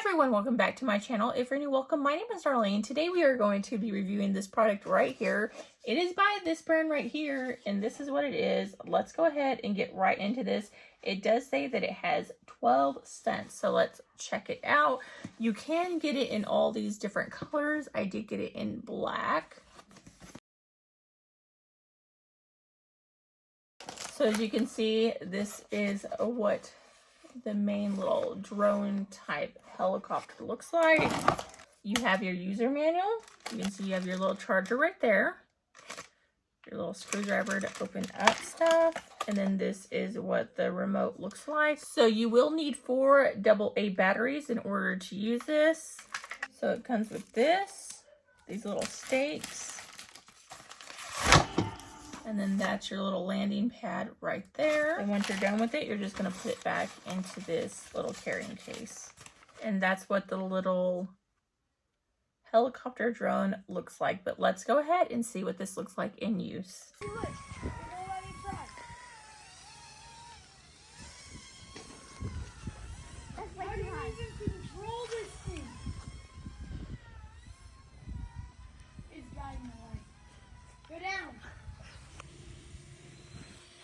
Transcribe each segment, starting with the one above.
everyone, welcome back to my channel. If you're new, welcome. My name is Darlene. Today we are going to be reviewing this product right here. It is by this brand right here, and this is what it is. Let's go ahead and get right into this. It does say that it has 12 scents, so let's check it out. You can get it in all these different colors. I did get it in black. So as you can see, this is what the main little drone type helicopter looks like. You have your user manual. You can see you have your little charger right there, your little screwdriver to open up stuff, and then this is what the remote looks like. So you will need 4 AA batteries in order to use this. So it comes with these little stakes, and then that's your little landing pad right there. And once you're done with it, you're just going to put it back into this little carrying case. And that's what the little helicopter drone looks like. But let's go ahead and see what this looks like in use.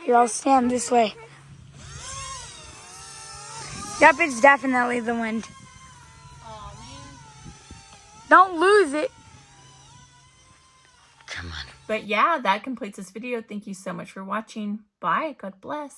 Here, I'll stand this way. Yep, it's definitely the wind. Oh, man. Don't lose it. Come on. But yeah, that completes this video. Thank you so much for watching. Bye. God bless.